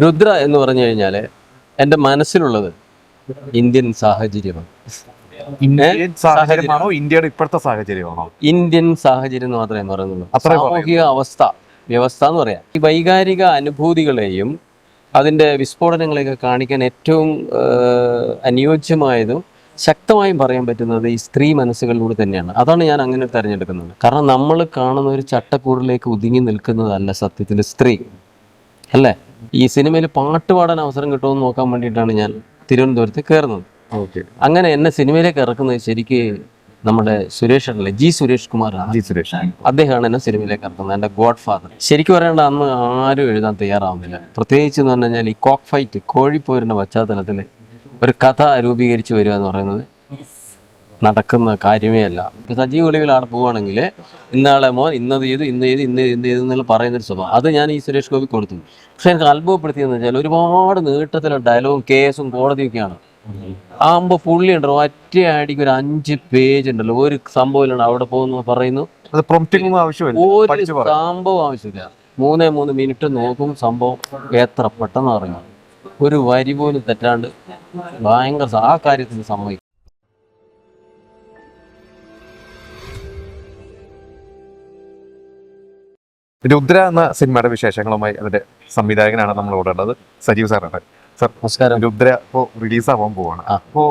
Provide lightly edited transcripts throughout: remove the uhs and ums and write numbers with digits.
രുദ്ര എന്ന് പറഞ്ഞു കഴിഞ്ഞാൽ എൻ്റെ മനസ്സിലുള്ളത് ഇന്ത്യൻ സാഹചര്യമാണ്. ഇന്ത്യൻ സാഹചര്യമാണോ ഇന്ത്യയുടെ ഇപ്പോഴത്തെ സാഹചര്യമാണോ? ഇന്ത്യൻ സാഹചര്യം എന്ന് മാത്രമേ പറയുന്നുള്ളൂ. അത്രേ സാമൂഹിക വ്യവസ്ഥ എന്ന് പറയാം. ഈ വൈകാരിക അനുഭൂതികളെയും അതിൻ്റെ വിസ്ഫോടനങ്ങളെയൊക്കെ കാണിക്കാൻ ഏറ്റവും അനുയോജ്യമായതും ശക്തമായും പറയാൻ പറ്റുന്നത് ഈ സ്ത്രീ മനസ്സുകളിലൂടെ തന്നെയാണ്. അതാണ് ഞാൻ അങ്ങനെ തിരഞ്ഞെടുക്കുന്നത്. കാരണം നമ്മൾ കാണുന്ന ഒരു ചട്ടക്കൂടിലേക്ക് ഒതുങ്ങി നിൽക്കുന്നതല്ല സത്യത്തിൽ സ്ത്രീ, അല്ലേ? ഈ സിനിമയിൽ പാട്ട് പാടാൻ അവസരം കിട്ടുമെന്ന് നോക്കാൻ വേണ്ടിയിട്ടാണ് ഞാൻ തിരുവനന്തപുരത്ത് കയറുന്നത്. അങ്ങനെ എന്നെ സിനിമയിലേക്ക് ഇറക്കുന്നത് ശരിക്ക് നമ്മുടെ സുരേഷ് അല്ലേ, സുരേഷ് കുമാർ, അദ്ദേഹമാണ് എന്നെ സിനിമയിലേക്ക് ഇറക്കുന്നത്, എൻ്റെ ഗോഡ് ഫാദർ. ശരിക്കും പറയേണ്ട അന്ന് ആരും എഴുതാൻ തയ്യാറാവുന്നില്ല. പ്രത്യേകിച്ച് എന്ന് പറഞ്ഞു കഴിഞ്ഞാൽ ഈ കോക്ക് ഫൈറ്റ്, കോഴിപ്പോരിൻ്റെ പശ്ചാത്തലത്തിൽ ഒരു കഥ രൂപീകരിച്ച് വരിക എന്ന് പറയുന്നത് നടക്കുന്ന കാര്യമേ അല്ല. സജീവ ഒളിവിൽ അവിടെ പോവുകയാണെങ്കിൽ ഇന്നാളെ മോൻ ഇന്നത് ചെയ്തു, ഇന്ന് എന്നുള്ള പറയുന്നൊരു സ്വഭാവം അത് ഞാൻ ഈ സുരേഷ് ഗോപി കൊടുത്തു. പക്ഷെ എനിക്ക് അത്ഭുതപ്പെടുത്തിയെന്ന് വെച്ചാൽ ഒരുപാട് നീട്ടത്തിലുള്ള ഡയലോഗും കേസും കോടതിയൊക്കെയാണ്. ആകുമ്പോൾ പുള്ളി ഉണ്ടല്ലോ ഒറ്റയടിക്ക് ഒരു 5 പേജ് ഉണ്ടല്ലോ, ഒരു സംഭവം അവിടെ പോകുന്നു പറയുന്നു, ഒരു സംഭവം ആവശ്യമില്ല. 3 മിനിറ്റ് നോക്കും, സംഭവം എത്ര പെട്ടെന്ന് അറിയാം. ഒരു വരി പോലും തെറ്റാണ്ട് ഭയങ്കര ആ കാര്യത്തിന് സമ്മതിക്കും. രുദ്ര എന്ന സിനിമയുടെ വിശേഷങ്ങളുമായി അതിന്റെ സംവിധായകനാണ് നമ്മൾ ഓടേണ്ടത്, സജീവ് സാറാണ്. സർ നമസ്കാരം. രുദ്ര ഇപ്പോ റിലീസ് ആവാൻ പോവാണ്. അപ്പോ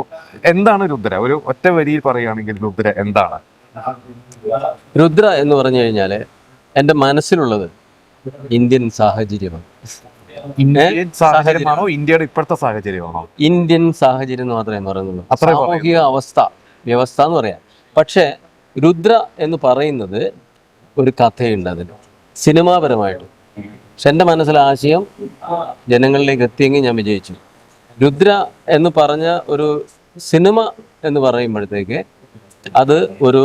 എന്താണ് രുദ്ര? ഒരു ഒറ്റ വരിയിൽ പറയുകയാണെങ്കിൽ രുദ്ര എന്താണ്? രുദ്ര എന്ന് പറഞ്ഞു കഴിഞ്ഞാല് എൻ്റെ മനസ്സിലുള്ളത് ഇന്ത്യൻ സാഹചര്യമാണ്. ഇന്ത്യൻ സാഹചര്യമാണോ ഇന്ത്യയുടെ ഇപ്പോഴത്തെ സാഹചര്യമാണോ? ഇന്ത്യൻ സാഹചര്യം എന്ന് മാത്രമേ പറയുന്നുള്ളൂ. സാമൂഹിക വ്യവസ്ഥ എന്ന് പറയാം. പക്ഷെ രുദ്ര എന്ന് പറയുന്നത് ഒരു കഥയുണ്ട് അതിന്, സിനിമാപരമായിട്ട്. പക്ഷെ എൻ്റെ മനസ്സിലെ ആശയം ജനങ്ങളിലേക്ക് എത്തിയെങ്കിൽ ഞാൻ വിജയിച്ചു. രുദ്ര എന്ന് പറഞ്ഞ ഒരു സിനിമ എന്ന് പറയുമ്പോഴത്തേക്ക് അത് ഒരു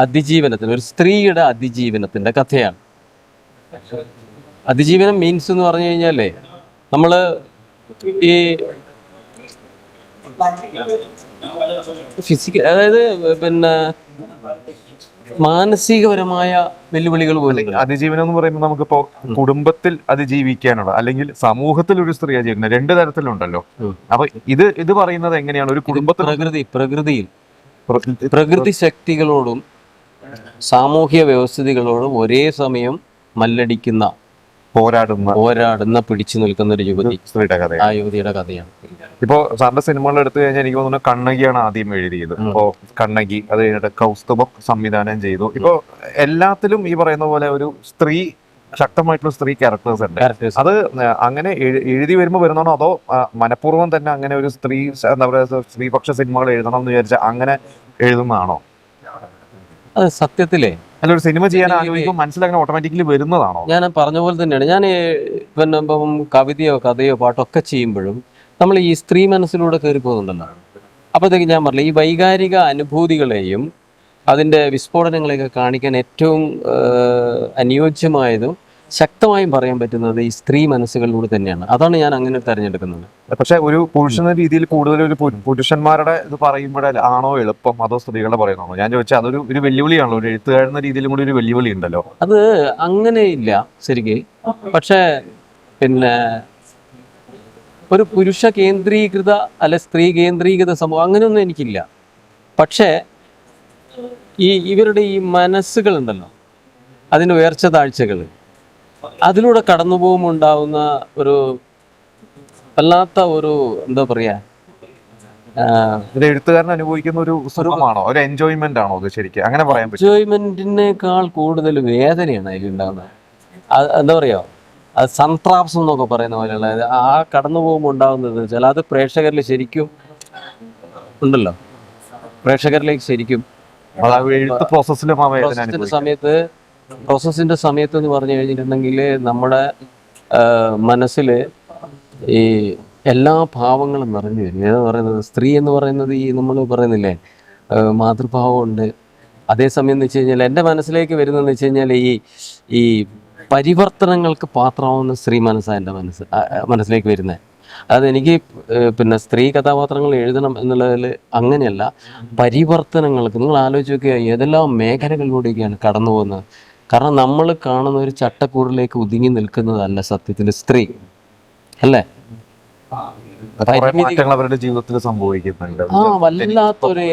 അതിജീവനത്തിന്, ഒരു സ്ത്രീയുടെ അതിജീവനത്തിൻ്റെ കഥയാണ്. അതിജീവനം മീൻസ് എന്ന് പറഞ്ഞു കഴിഞ്ഞാലേ നമ്മൾ ഈ അതായത് പിന്നെ മാനസികപരമായ വെല്ലുവിളികൾ പോലും. അതിജീവനം എന്ന് പറയുമ്പോൾ നമുക്കിപ്പോ കുടുംബത്തിൽ അതിജീവിക്കാനുള്ള അല്ലെങ്കിൽ സമൂഹത്തിൽ ഒരു സ്ത്രീ ജീവിക്കുന്നത് 2 തരത്തിലുണ്ടല്ലോ. അപ്പൊ ഇത് പറയുന്നത് എങ്ങനെയാണ്? ഒരു കുടുംബത്തിൽ പ്രകൃതി ശക്തികളോടും സാമൂഹ്യ വ്യവസ്ഥിതികളോടും ഒരേ സമയം മല്ലടിക്കുന്ന, പോരാടുന്ന പിടിച്ചു നിൽക്കുന്ന ഒരു യുവതിയുടെ കഥയാണ്. ഇപ്പോ സാറിന്റെ സിനിമകൾ എടുത്തു കഴിഞ്ഞാൽ എനിക്ക് തോന്നുന്നു കണ്ണകിയാണ് ആദ്യം എഴുതിയത്. ഇപ്പോ കണ്ണകി, അത് കഴിഞ്ഞിട്ട് കൗസ്തുഭം സംവിധാനം ചെയ്തു. ഇപ്പോ എല്ലാത്തിലും ഈ പറയുന്ന പോലെ ഒരു സ്ത്രീ, ശക്തമായിട്ടുള്ള സ്ത്രീ ക്യാരക്ടേഴ്സ് ഉണ്ട്. അത് അങ്ങനെ എഴുതി വരുമ്പോൾ വരുന്നതാണോ, അതോ മനഃപൂർവ്വം തന്നെ അങ്ങനെ ഒരു സ്ത്രീ, എന്താ പറയുക, സ്ത്രീപക്ഷ സിനിമകൾ എഴുതണം എന്ന് വിചാരിച്ചാൽ അങ്ങനെ എഴുതുന്നതാണോ? അത് സത്യത്തിലേ ഒരു സിനിമ ചെയ്യാൻ ആഗ്രഹിക്കുമ്പോൾ മനസ്സിലങ്ങനെ ഓട്ടോമാറ്റിക്കലി വരുന്നതാണോ? ഞാൻ പറഞ്ഞ പോലെ തന്നെയാണ്. ഞാൻ പിന്നെ ഇപ്പം കവിതയോ കഥയോ പാട്ടോ ഒക്കെ ചെയ്യുമ്പോഴും നമ്മൾ ഈ സ്ത്രീ മനസ്സിലൂടെ കയറി പോകുന്നുണ്ടല്ലോ. അപ്പോഴത്തേക്ക് ഞാൻ പറഞ്ഞില്ല, ഈ വൈകാരിക അനുഭൂതികളെയും അതിൻ്റെ വിസ്ഫോടനങ്ങളെയൊക്കെ കാണിക്കാൻ ഏറ്റവും അനുയോജ്യമായതും ശക്തമായും പറയാൻ പറ്റുന്നത് ഈ സ്ത്രീ മനസ്സുകളിലൂടെ തന്നെയാണ്. അതാണ് ഞാൻ അങ്ങനെ തിരഞ്ഞെടുക്കുന്നത്. പക്ഷെ ഒരു പുരുഷന രീതിയിൽ കൂടുതൽ ഒരു പുരുഷന്മാരുടെ ഇത് പറയുമ്പോഴാണോ എളുപ്പം, അതോ സ്ത്രീകളെ പറയുന്നതാണോ? ഞാൻ ചോദിച്ചാൽ അതൊരു വെല്ലുവിളിയാണല്ലോ, ഒരു എഴുത്തുകാരെന്ന രീതിയിലും കൂടി ഒരു വെല്ലുവിളി ഉണ്ടല്ലോ. അത് അങ്ങനെ ഇല്ല ശരിക്ക്. പക്ഷേ പിന്നെ ഒരു പുരുഷ കേന്ദ്രീകൃത അല്ലെ സ്ത്രീ കേന്ദ്രീകൃത സംഭവം അങ്ങനെയൊന്നും എനിക്കില്ല. പക്ഷേ ഇവരുടെ ഈ മനസ്സുകളുണ്ടല്ലോ, അതിൻ്റെ ഉയർച്ച താഴ്ചകൾ, അതിലൂടെ കടന്നു പോകുമ്പോൾ ഉണ്ടാവുന്ന ഒരു വല്ലാത്ത ഒരു എന്താ പറയാ, എഴുത്തുകാരൻ അനുഭവിക്കുന്ന ഒരു സുഖമാണോ, ഒരു എൻജോയ്മെന്റ് ആണോ? അത് ശരിക്കും അങ്ങനെ പറയാൻ പറ്റും. എൻജോയ്മെന്റിനേക്കാൾ കൂടുതൽ വേദനയാണ് അതിലുണ്ടാകുന്നത്. എന്താ പറയാ, അത് സംത്രാപ്സം എന്നൊക്കെ പറയുന്ന പോലെയുള്ള ആ കടന്നു പോകുമ്പോൾ ഉണ്ടാകുന്നത് വെച്ചാൽ അത് പ്രേക്ഷകരിൽ ശരിക്കും ഉണ്ടല്ലോ, പ്രേക്ഷകരിലേക്ക് ശരിക്കും പ്രോസസ്സിന്റെ സമയത്ത് എന്ന് പറഞ്ഞു കഴിഞ്ഞിട്ടുണ്ടെങ്കിൽ നമ്മുടെ മനസ്സിൽ ഈ എല്ലാ ഭാവങ്ങളും നിറഞ്ഞു വരും. ഏതാ പറയുന്നത്, സ്ത്രീ എന്ന് പറയുന്നത് ഈ നമ്മൾ പറയുന്നില്ലേ മാതൃഭാവമുണ്ട്. അതേസമയം എന്ന് വെച്ച് കഴിഞ്ഞാൽ എൻ്റെ മനസ്സിലേക്ക് വരുന്നതെന്ന് വെച്ച് കഴിഞ്ഞാൽ ഈ പരിവർത്തനങ്ങൾക്ക് പാത്രമാവുന്ന സ്ത്രീ മനസ്സാണ് എൻ്റെ മനസ്സിലേക്ക് വരുന്നത്. അതെനിക്ക് പിന്നെ സ്ത്രീ കഥാപാത്രങ്ങൾ എഴുതണം എന്നുള്ളതിൽ അങ്ങനെയല്ല, പരിവർത്തനങ്ങൾക്ക് നിങ്ങൾ ആലോചിച്ച് നോക്കുക ഏതെല്ലാം മേഖലകളിലൂടെയൊക്കെയാണ് കടന്നു പോകുന്നത്. കാരണം നമ്മൾ കാണുന്ന ഒരു ചട്ടക്കൂടിലേക്ക് ഒതുങ്ങി നിൽക്കുന്നതല്ല സത്യത്തിൽ സ്ത്രീ, അല്ലേ? കുറെ മാറ്റങ്ങൾ അവരുടെ ജീവിതത്തിൽ സംഭവിക്കുന്നുണ്ട്. വല്ലാത്തൊരു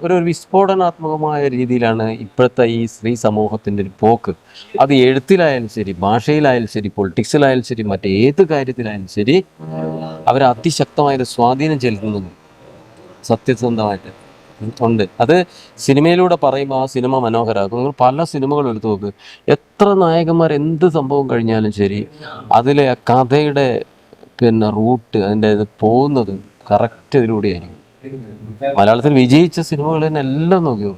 ഒരു വിസ്ഫോടനാത്മകമായ രീതിയിലാണ് ഇപ്പോഴത്തെ ഈ സ്ത്രീ സമൂഹത്തിൻ്റെ ഒരു പോക്ക്. അത് എഴുത്തിലായാലും ശരി, ഭാഷയിലായാലും ശരി, പൊളിറ്റിക്സിലായാലും ശരി, മറ്റേത് കാര്യത്തിലായാലും ശരി, അവർ അതിശക്തമായൊരു സ്വാധീനം ചെലുത്തുന്നുണ്ട്. സത്യസന്ധമായിട്ട് ഉണ്ട്. അത് സിനിമയിലൂടെ പറയുമ്പോൾ ആ സിനിമ മനോഹരമാക്കും. നിങ്ങൾ പല സിനിമകൾ എടുത്തു നോക്ക്, എത്ര നായകന്മാർ എന്ത് സംഭവം കഴിഞ്ഞാലും ശരി, അതിലെ കഥയുടെ റൂട്ട്, അതിൻ്റെ ഇത് പോകുന്നത് കറക്റ്റ് ഇതിലൂടെയായിരിക്കും. മലയാളത്തിൽ വിജയിച്ച സിനിമകൾ തന്നെ എല്ലാം നോക്കിയോ,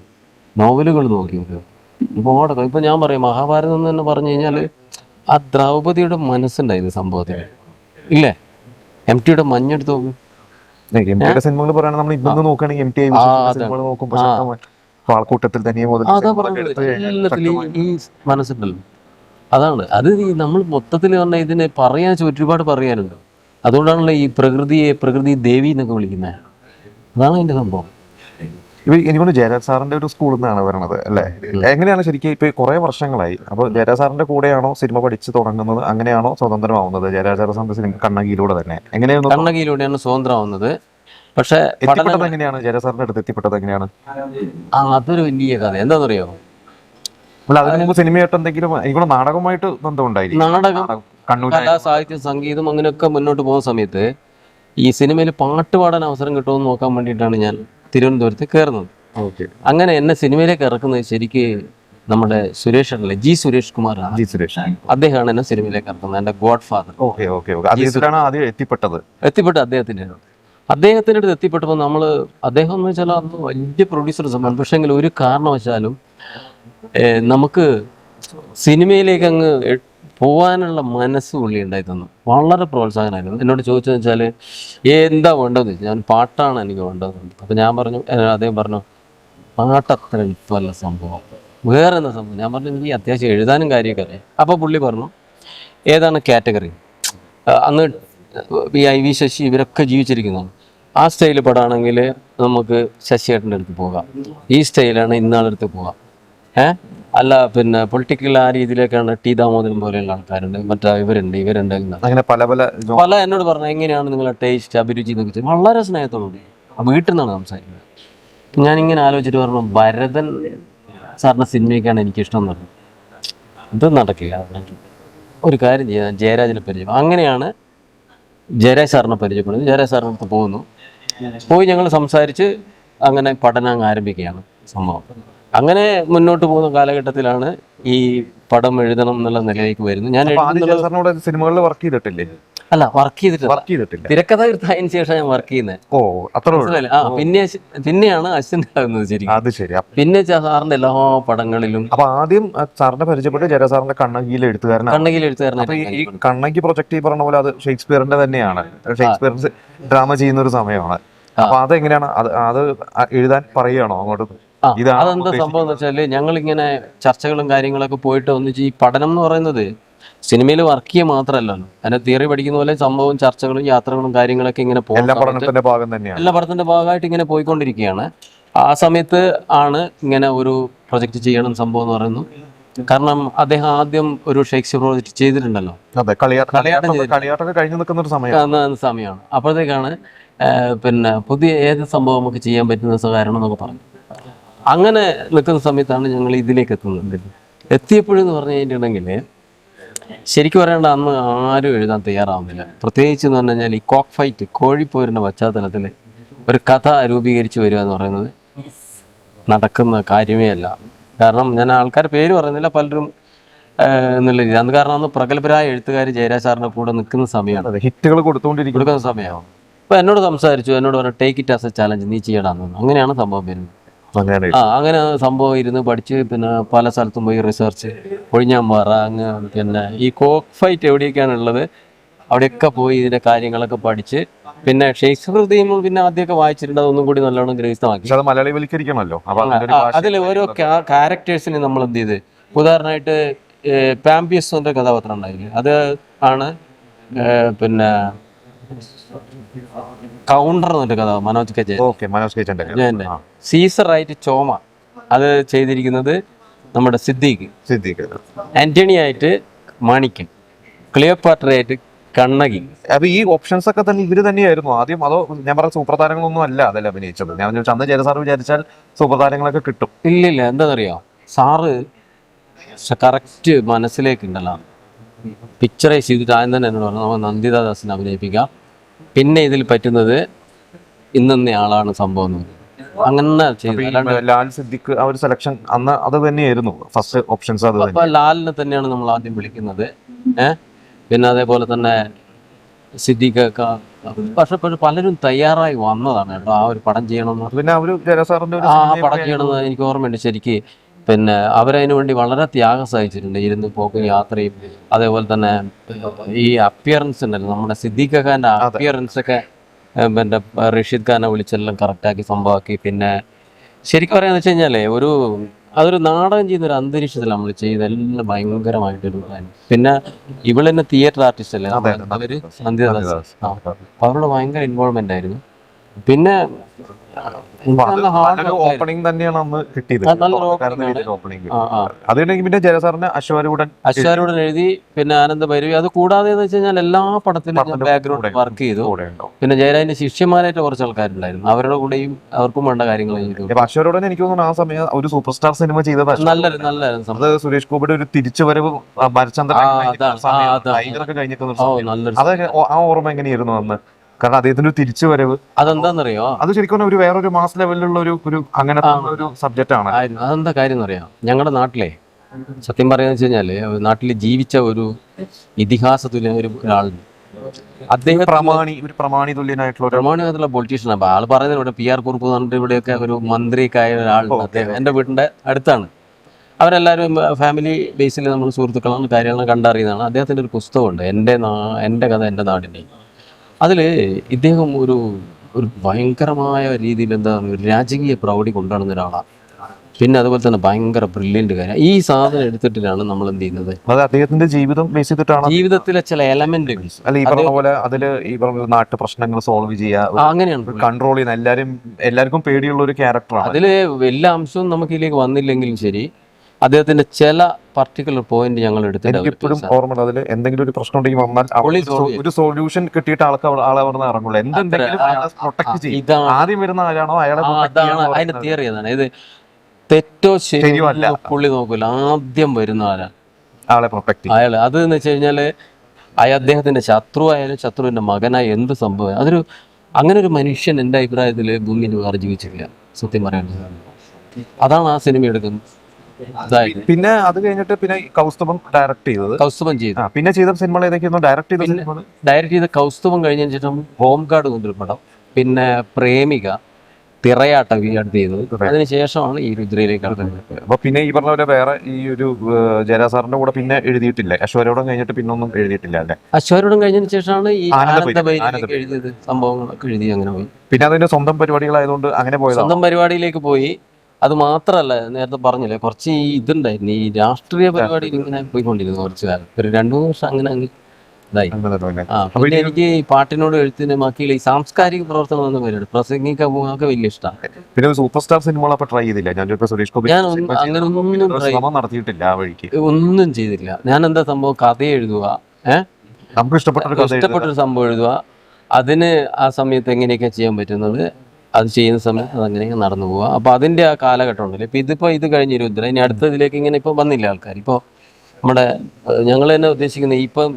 നോവലുകൾ നോക്കിയോ, ഒരുപാട്. ഇപ്പം ഞാൻ പറയും, മഹാഭാരതം എന്ന് തന്നെ പറഞ്ഞു കഴിഞ്ഞാൽ ആ ദ്രൗപദിയുടെ മനസ്സുണ്ടായിരുന്നു സംഭവത്തിൽ, ഇല്ലേ? എം ടിയുടെ മഞ്ഞെടുത്ത് നോക്ക്. സിനിമകൾ പറയുകയാണെങ്കിൽ നമ്മൾ ഇന്ന് നോക്കുകയാണെങ്കിൽ MT സിനിമകൾ നോക്കുമ്പോൾ ആൾക്കൂട്ടത്തിൽ തന്നെ ഈ മനസ്സുണ്ടല്ലോ, അതാണ് അത്. നമ്മൾ മൊത്തത്തിൽ പറഞ്ഞാൽ ഇതിനെ പറയാൻ ഒരുപാട് പറയാനുണ്ട്. അതുകൊണ്ടാണല്ലോ ഈ പ്രകൃതി ദേവി എന്നൊക്കെ വിളിക്കുന്നത്. അതാണ് അതിന്റെ സംഭവം. എനിക്കൊണ്ട് ജയരാജ് സാറിന്റെ ഒരു സ്കൂളിൽ നിന്നാണ് വരണത് അല്ലേ? എങ്ങനെയാണ് ശരിക്കും ഇപ്പൊ കുറെ വർഷങ്ങളായി, അപ്പൊ ജയരാജ് സാറിന്റെ കൂടെയാണോ സിനിമ പഠിച്ച് തുടങ്ങുന്നത്, അങ്ങനെയാണോ സ്വതന്ത്രമാവുന്നത്? ജയരാജ് സാറിന്റെ സിനിമ കണ്ണകിയിലൂടെ തന്നെ എങ്ങനെയാണ്? കണ്ണകിയിലൂടെയാണ് സ്വതന്ത്രമാവുന്നത്. പക്ഷെ എങ്ങനെയാണ് ജയരാജ് സാറിന്റെ അടുത്ത് എത്തിപ്പെട്ടത്? എങ്ങനെയാണ്? അതൊരു വലിയ കഥ. എന്താണെന്നറിയോ? അതിന് മുമ്പ് സിനിമയായിട്ട് എന്തെങ്കിലും എനിക്കൂടെ നാടകമായിട്ട് ബന്ധമുണ്ടായിരിക്കും. നാടകം, കലാ, സാഹിത്യം, സംഗീതം അങ്ങനെയൊക്കെ മുന്നോട്ട് പോകുന്ന സമയത്ത് ഈ സിനിമയിൽ പാട്ട് പാടാൻ അവസരം കിട്ടുമെന്ന് നോക്കാൻ വേണ്ടിയിട്ടാണ് ഞാൻ തിരുവനന്തപുരത്ത് കയറുന്നത്. അങ്ങനെ എന്നെ സിനിമയിലേക്ക് ഇറക്കുന്നത് ശരിക്ക് നമ്മുടെ സുരേഷ് ആണല്ലേ, സുരേഷ് കുമാർ. അദ്ദേഹമാണ് എന്നെ സിനിമയിലേക്ക് ഇറക്കുന്നത്, എൻ്റെ ഗോഡ് ഫാദർ. എത്തിപ്പെട്ട അദ്ദേഹത്തിൻ്റെ അടുത്ത് എത്തിപ്പെട്ടപ്പോൾ അദ്ദേഹം എന്ന് വെച്ചാൽ അന്ന് വലിയ പ്രൊഡ്യൂസർ സംഭവം. പക്ഷേ എങ്കിൽ ഒരു കാരണവശാലും നമുക്ക് സിനിമയിലേക്ക് അങ്ങ് പോകാനുള്ള മനസ്സ് പുള്ളി ഉണ്ടായി തന്നു. വളരെ പ്രോത്സാഹനമായിരുന്നു. എന്നോട് ചോദിച്ചതെന്ന് വെച്ചാൽ എന്താ വേണ്ടതെന്ന് ചോദിച്ചു. ഞാൻ പാട്ടാണ് എനിക്ക് വേണ്ടത്. അപ്പം ഞാൻ പറഞ്ഞു, അദ്ദേഹം പറഞ്ഞു പാട്ട് അത്ര എളുപ്പമല്ല സംഭവം, വേറെ എന്താ സംഭവം? ഞാൻ പറഞ്ഞു എനിക്ക് അത്യാവശ്യം എഴുതാനും കാര്യമൊക്കെ അറിയാം. അപ്പോൾ പുള്ളി പറഞ്ഞു ഏതാണ് കാറ്റഗറി, അന്ന് ഈ IV ശശി ഇവരൊക്കെ ജീവിച്ചിരിക്കുന്നതാണ്. ആ സ്റ്റൈൽ പടമാണെങ്കിൽ നമുക്ക് ശശിയേട്ടൻ്റെ അടുത്ത് പോകാം, ഈ സ്റ്റൈലാണ് ഇന്നാളടുത്ത് പോകാം. അല്ല പൊളിറ്റിക്കൽ ആ രീതിയിലേക്കാണ് ടി ദാമോദരൻ പോലെയുള്ള ആൾക്കാരുണ്ട്, ഇവരുണ്ട് അങ്ങനെ പല എന്നോട് പറഞ്ഞു എങ്ങനെയാണ് നിങ്ങളുടെ ടേസ്റ്റ്, അഭിരുചി എന്നൊക്കെ. വളരെ സ്നേഹത്തോടുകൂടി വീട്ടിൽ നിന്നാണ് സംസാരിക്കുന്നത്. ഞാനിങ്ങനെ ആലോചിച്ചിട്ട് പറഞ്ഞു, ഭരതൻ സാറിൻ്റെ സിനിമയൊക്കെയാണ് എനിക്കിഷ്ടം എന്ന് പറഞ്ഞു. ഇത് നടക്കില്ല, ഒരു കാര്യം ചെയ്യാം, ജയരാജിനെ പരിചയം. അങ്ങനെയാണ് ജയരാജ് സാറിനെ പരിചയപ്പെടുന്നത്. ജയരാജ് സാറിൻ്റെ അടുത്ത് പോയി ഞങ്ങൾ സംസാരിച്ച് അങ്ങനെ പഠനം ആരംഭിക്കുകയാണ് സംഭവം. അങ്ങനെ മുന്നോട്ട് പോകുന്ന കാലഘട്ടത്തിലാണ് ഈ പടം എഴുതണം എന്നുള്ള നിലയിലേക്ക് വരുന്നത്. ഞാൻ സിനിമകളിൽ വർക്ക് ചെയ്തിട്ടില്ലേ? അല്ല, വർക്ക് ചെയ്തിട്ടില്ല. തിരക്കഥ തീർത്തതിന് ശേഷം ഞാൻ വർക്ക് ചെയ്യുന്നത്. പിന്നെയാണ് അസിസ്റ്റന്റ് ആകുന്നത്. ശരി. പിന്നെ സാറിന്റെ എല്ലാ പടങ്ങളിലും. അപ്പൊ ആദ്യം സാറിനെ പരിചയപ്പെട്ട് ജയരാജ് സാറിന്റെ കണ്ണകിയിലെ എഴുത്തുകാരനാണ്. ഈ കണ്ണകി പ്രൊജക്ട് പറഞ്ഞ പോലെ അത് ഷേക്സ്പിയറിന്റെ തന്നെയാണ്. ഷേക്സ്പിയർ ഡ്രാമ ചെയ്യുന്ന ഒരു സമയമാണ്. അപ്പൊ അതെങ്ങനെയാണ് അത് എഴുതാൻ പറയുകയാണോ അങ്ങോട്ട്? അതെന്താ സംഭവം എന്ന് വെച്ചാല് ഞങ്ങളിങ്ങനെ ചർച്ചകളും കാര്യങ്ങളൊക്കെ പോയിട്ട് ഒന്നിച്ച് ഈ പഠനം എന്ന് പറയുന്നത് സിനിമയിൽ വർക്ക് ചെയ്യുക മാത്രമല്ലല്ലോ, അതിന്റെ തിയറി പഠിക്കുന്ന പോലെ സംഭവം ചർച്ചകളും യാത്രകളും കാര്യങ്ങളൊക്കെ ഇങ്ങനെ എല്ലാ പഠനത്തിന്റെ ഭാഗമായിട്ട് ഇങ്ങനെ പോയിക്കൊണ്ടിരിക്കുകയാണ്. ആ സമയത്ത് ആണ് ഇങ്ങനെ ഒരു പ്രൊജക്ട് ചെയ്യണം സംഭവം എന്ന് പറയുന്നു. കാരണം അദ്ദേഹം ആദ്യം ഒരു ഷേക്സ്പിയർ പ്രോജക്ട് ചെയ്തിട്ടുണ്ടല്ലോ, സമയമാണ്. അപ്പോഴത്തേക്കാണ് പുതിയ ഏത് സംഭവം നമുക്ക് ചെയ്യാൻ പറ്റുന്ന കാരണം എന്നൊക്കെ പറഞ്ഞു. അങ്ങനെ നിൽക്കുന്ന സമയത്താണ് ഞങ്ങൾ ഇതിലേക്ക് എത്തുന്നത്. എത്തിയപ്പോഴെന്ന് പറഞ്ഞു കഴിഞ്ഞിട്ടുണ്ടെങ്കിൽ ശരിക്കും പറയേണ്ട അന്ന് ആരും എഴുതാൻ തയ്യാറാവുന്നില്ല. പ്രത്യേകിച്ച് എന്ന് പറഞ്ഞു കഴിഞ്ഞാൽ ഈ കോക്ക് ഫൈറ്റ്, കോഴിപ്പോരിൻ്റെ പശ്ചാത്തലത്തിൽ ഒരു കഥ രൂപീകരിച്ച് വരിക എന്ന് പറയുന്നത് നടക്കുന്ന കാര്യമേ അല്ല. കാരണം ഞാൻ ആൾക്കാർ പേര് പറയുന്നില്ല, പലരും എന്നുള്ള രീതി. അന്ന് കാരണം അന്ന് പ്രഗത്ഭരായ എഴുത്തുകാർ ജയരാജ് സാറിൻ്റെ കൂടെ നിൽക്കുന്ന സമയമാണ്, ഹിറ്റുകൾ കൊടുക്കുന്ന സമയമാണ്. അപ്പോൾ എന്നോട് പറഞ്ഞു take it as A challenge, നീ ചെയ്യണമെന്ന്. അങ്ങനെയാണ് സംഭവം വരുന്നത്. അങ്ങനെ സംഭവം ഇരുന്ന് പഠിച്ച് പല സ്ഥലത്തും പോയി റിസർച്ച്, ഒഴിഞ്ഞാമ്പാറ, ഈ കോക്ക് ഫൈറ്റ് എവിടെയൊക്കെയാണ് ഉള്ളത് അവിടെയൊക്കെ പോയി ഇതിന്റെ കാര്യങ്ങളൊക്കെ പഠിച്ച് ഷേക്സ്പിയർ തീമും ആദ്യമൊക്കെ വായിച്ചിട്ടുണ്ട്. അതൊന്നും കൂടി നല്ലോണം ഗ്രഹിതമാക്കി. അതിൽ ഓരോ ക്യാരക്ടേഴ്സിനെ നമ്മൾ എന്ത് ചെയ്ത്, ഉദാഹരണമായിട്ട് പാമ്പിയസിന്റെ കഥാപാത്രം ഉണ്ടായില്ലേ, അത് ആണ് കൗണ്ടർ എന്നൊരു കഥ മനോജ് കെ. സീസറായിട്ട് ചോമ അത് ചെയ്തിരിക്കുന്നത് നമ്മുടെ സിദ്ദീഖ്. ആന്റണി ആയിട്ട് മാണിക്കൻ, ക്ലിയോപാട്രയായിട്ട് കണ്ണകി. അപ്പൊ ഈ ഓപ്ഷൻസ് ഒക്കെ തന്നെ ഇവര് തന്നെയായിരുന്നു ആദ്യം, അതോ ഞാൻ പറഞ്ഞ സൂപ്പർ താരങ്ങളൊന്നും അല്ല അതിൽ അഭിനയിച്ചത്? ഞാൻ ചോദിച്ചാൽ അന്ന് ജയസാർ വിചാരിച്ചാൽ സൂപ്പർ താരങ്ങളൊക്കെ കിട്ടും. ഇല്ലില്ല, എന്താണെന്നറിയോ, സാറ് കറക്റ്റ് മനസ്സിലേക്ക് ഉണ്ടല്ലോ പിക്ചറൈസ് ചെയ്തിട്ട് ആദ്യം തന്നെ എന്നോട് പറഞ്ഞു നമുക്ക് നന്ദിത ദാസിനെ അഭിനയിപ്പിക്കാം, പിന്നെ ഇതിൽ പറ്റുന്നത് ഇന്ന ആളാണ് സംഭവം എന്ന് പറഞ്ഞു. അങ്ങനെ ചെയ്തു. അല്ലാണ്ട് ലാൽ സിദ്ദിഖ് ആ ഒരു സെലക്ഷൻ അന്ന് അത് തന്നെയായിരുന്നു ഫസ്റ്റ് ഓപ്ഷൻസ്. അത് അപ്പൊ ലാലിനെ തന്നെയാണ് നമ്മൾ ആദ്യം വിളിക്കുന്നത്. പിന്നെ അതേപോലെ തന്നെ സിദ്ദിഖൊക്കെ, പക്ഷെ പലരും തയ്യാറായി വന്നതാണ് കേട്ടോ ആ ഒരു പടം ചെയ്യണമെന്ന്. പിന്നെ അവര് ജയസാറിന്റെ ആ പടം ചെയ്യണമെന്ന് എനിക്ക് ഓർമ്മയുണ്ട് ശരിക്ക്. പിന്നെ അവരതിനു വേണ്ടി വളരെ ത്യാഗം സഹിച്ചിട്ടുണ്ട്, ഇരുന്ന് പോക്കും യാത്രയും. അതേപോലെ തന്നെ ഈ അപ്പിയറൻസ് ഉണ്ടല്ലോ, നമ്മുടെ സിദ്ദീഖ് ഖാന്റെ അപ്പിയറൻസ് ഒക്കെ പിന്നെ റഷീദ് ഖാനെ വിളിച്ചെല്ലാം കറക്റ്റാക്കി സംഭവമാക്കി. പിന്നെ ശരിക്കും പറയാന്ന് വെച്ച് കഴിഞ്ഞാലേ അതൊരു നാടകം ചെയ്യുന്ന ഒരു അന്തരീക്ഷത്തിൽ നമ്മൾ ചെയ്തെല്ലാം ഭയങ്കരമായിട്ടൊരു കാര്യം. പിന്നെ ഇവള് തന്നെ തിയേറ്റർ ആർട്ടിസ്റ്റ് അല്ലേ അവര്, നന്ദിത ദാസ്. അപ്പൊ അവരുടെ ഭയങ്കര ഇൻവോൾവ്മെന്റ് ആയിരുന്നു. പിന്നെ ഓപ്പണിംഗ് തന്നെയാണ് അന്ന് കിട്ടിയത്. ഓപ്പണിംഗ് ആ അത് കഴിഞ്ഞെങ്കിൽ പിന്നെ ജയസാറിന് അശ്വാരൂടൻ എഴുതി, പിന്നെ ആനന്ദ ഭൈരവി. അത് കൂടാതെ എന്ന് വെച്ച് കഴിഞ്ഞാൽ എല്ലാ പടത്തിലും ബാക്ക്ഗ്രൗണ്ട് വർക്ക് ചെയ്തു. പിന്നെ ജയരാജിന്റെ ശിഷ്യന്മാരായിട്ട് കുറച്ച് ആൾക്കാരുണ്ടായിരുന്നു, അവരുടെ കൂടെയും അവർക്കും വേണ്ട കാര്യങ്ങൾ ചെയ്തു. അശ്വാരൂടൻ എനിക്ക് തോന്നുന്നു ആ സമയം ഒരു സൂപ്പർ സ്റ്റാർ സിനിമ ചെയ്തത് നല്ല സുരേഷ് ഗോപിയുടെ ഒരു തിരിച്ചുവരവ്, മരചന്ദ്രൻ കഴിഞ്ഞിട്ട് അത് ആ ഓർമ്മ എങ്ങനെയായിരുന്നു അന്ന്? കാരണം അദ്ദേഹത്തിന്റെ ഒരു തിരിച്ചുവരവ് അതെന്താണെന്നറിയോ, അത് ശരിക്കും ഒരു വേറൊരു മാസ് ലെവലിലുള്ള ഒരു അങ്ങനത്തെ ഒരു സബ്ജക്റ്റ് ആണ്. അതെന്താ കാര്യം എന്നറിയാം, ഞങ്ങളുടെ നാട്ടിലെ സത്യം പറയാന്ന് വെച്ച് കഴിഞ്ഞാല് നാട്ടിൽ ജീവിച്ച ഒരു ഇതിഹാസ തുല്യ ഒരാളുണ്ട്. അദ്ദേഹം പ്രമാണി തുല്യനായിട്ടുള്ള പൊളിറ്റീഷ്യനാണ്. അപ്പൊ ആള് പറയുന്നത് ഇവിടെ PR കുറുപ്പ് പറഞ്ഞിട്ട് ഇവിടെയൊക്കെ ഒരു മന്ത്രിയൊക്കെ ആയ ഒരാളുണ്ട്. അദ്ദേഹം എൻ്റെ വീടിന്റെ അടുത്താണ്. അവരെല്ലാവരും ഫാമിലി ബേസിൽ നമ്മൾ സുഹൃത്തുക്കളാണ്, കാര്യങ്ങളും കണ്ടറിയുന്നതാണ്. അദ്ദേഹത്തിന്റെ ഒരു പുസ്തകമുണ്ട്, എൻ്റെ കഥ എൻ്റെ നാടിൻ്റെ. അതിൽ ഇദ്ദേഹം ഒരു ഭയങ്കരമായ രീതിയിൽ ഒരു രാജകീയ പ്രൗഢി കൊണ്ടുവരുന്ന ഒരാളാണ്. പിന്നെ അതുപോലെ തന്നെ ഭയങ്കര ബ്രില്യൻ്റ് കാര്യം. ഈ സാധനം എടുത്തിട്ടാണ് നമ്മൾ എന്ത് ചെയ്യുന്നത്, അത് അദ്ദേഹത്തിന്റെ ജീവിതം ബേസ് ചെയ്തിട്ടാണ്, ജീവിതത്തിലെ ചില എലമെന്റുകൾ അല്ല ഈ പറഞ്ഞ പോലെ അതില് ഈ പറഞ്ഞ നാട്ടു പ്രശ്നങ്ങൾ സോൾവ് ചെയ്യുക, അങ്ങനെയാണ് കൺട്രോൾ ചെയ്യുന്ന, എല്ലാവർക്കും പേടിയുള്ള ഒരു ക്യാരക്ടറാണ്. അതില് എല്ലാ അംശവും നമുക്ക് ഇതിലേക്ക് വന്നില്ലെങ്കിലും ശരി, അദ്ദേഹത്തിന്റെ ചില പർട്ടിക്കുലർ പോയിന്റ് ഞങ്ങൾ എടുത്തിട്ട് എപ്പോഴും ഓർമ്മ അതിൽ എന്തെങ്കിലും ഒരു പ്രശ്നം ഉണ്ടെങ്കിൽ വന്നാൽ ഒരു സൊല്യൂഷൻ കിട്ടിയിട്ട് ആളെ പറഞ്ഞ് ഇറങ്ങുള്ളൂ. എന്തെങ്കിലും പ്രൊട്ടക്ട് ചെയ്യും. ആദ്യം വരുന്ന ആരാണോ അയാളെ അതിന്റെ തിയറി അതാണ്. ഇത് തെറ്റോ ശരിയോ അല്ല പുള്ളി നോക്കൂല, ആദ്യം വരുന്ന ആളെ പ്രൊട്ടക്ട് അയാള്. അത് എന്ന് വെച്ച് കഴിഞ്ഞാല് അദ്ദേഹത്തിന്റെ ശത്രു ആയാലും ശത്രുവിന്റെ മകനായി എന്ത് സംഭവം, അങ്ങനെ ഒരു മനുഷ്യൻ എൻ്റെ അഭിപ്രായത്തിൽ ഭൂമിയിൽ വേറെ ജീവിച്ചില്ല സത്യം പറയാൻ. അതാണ് ആ സിനിമ എടുക്കുന്നത്. പിന്നെ അത് കഴിഞ്ഞിട്ട് പിന്നെ കൗസ്തുഭം ചെയ്തു. പിന്നെ ചെയ്ത സിനിമകൾ ഏതൊക്കെയായിരുന്നു ഡയറക്ട് ചെയ്ത? കൗസ്തുഭം കഴിഞ്ഞ ശേഷം ഹോം ഗാർഡ് എന്നൊരു പടം, പിന്നെ പ്രേമിക, തിറയാട്ടം അടുത്ത് ചെയ്തത്. അതിനുശേഷമാണ് ഈ രുദ്രയിലേക്ക് കടന്നത്. അപ്പൊ പിന്നെ ഈ പറഞ്ഞ പോലെ വേറെ ഈ ഒരു ജയസാറിന്റെ കൂടെ പിന്നെ എഴുതിയിട്ടില്ല? അശ്വരോടം കഴിഞ്ഞിട്ട് പിന്നെ ഒന്നും എഴുതിയിട്ടില്ല അല്ലെ? അശ്വരോടം കഴിഞ്ഞതിന് ശേഷമാണ് ഈ ആനന്ദഭൈരവി എഴുതിയത്, സംഭവങ്ങളൊക്കെ എഴുതി അങ്ങനെ പോയി. പിന്നെ അതിന്റെ സ്വന്തം പരിപാടികളായതുകൊണ്ട് അങ്ങനെ പോയത്. സ്വന്തം പരിപാടിയിലേക്ക് പോയി. അത് മാത്രല്ല, നേരത്തെ പറഞ്ഞില്ലേ കുറച്ച് ഈ ഇതുണ്ടായിരുന്നു, ഈ രാഷ്ട്രീയ പരിപാടിയിൽ ഇങ്ങനെ പോയിക്കൊണ്ടിരുന്നു കുറച്ചു കാലം, ഒരു 2-3 വർഷം അങ്ങനെ ഇതായി. പിന്നെ എനിക്ക് ഈ പാട്ടിനോട് എഴുത്തിനും ബാക്കിയുള്ള ഈ സാംസ്കാരിക പ്രവർത്തനം എന്ന പരിപാടി, പ്രസംഗിക്കാൻ പോകാനൊക്കെ വലിയ ഇഷ്ടമാണ്. പിന്നെ സൂപ്പർ സ്റ്റാർ സിനിമകൾ ട്രൈ ചെയ്തില്ല? ഞാൻ അങ്ങനെ ഒന്നും ചെയ്തില്ല. ഞാൻ എന്താ സംഭവം, കഥ എഴുതുക, നമുക്ക് ഇഷ്ടപ്പെട്ടൊരു സംഭവം എഴുതുക, അതിന് ആ സമയത്ത് എങ്ങനെയൊക്കെ ചെയ്യാൻ പറ്റുന്നത് അത് ചെയ്യുന്ന സമയത്ത് അതങ്ങനെ നടന്നു പോവുക. അപ്പൊ അതിന്റെ ആ കാലഘട്ടം ഉണ്ടല്ലോ. ഇപ്പൊ ഇത് കഴിഞ്ഞ രുദ്ര, ഇനി അടുത്തതിലേക്ക് ഇങ്ങനെ ഇപ്പൊ വന്നില്ല ആൾക്കാർ. ഇപ്പൊ നമ്മുടെ ഞങ്ങൾ തന്നെ ഉദ്ദേശിക്കുന്നത് ഇപ്പം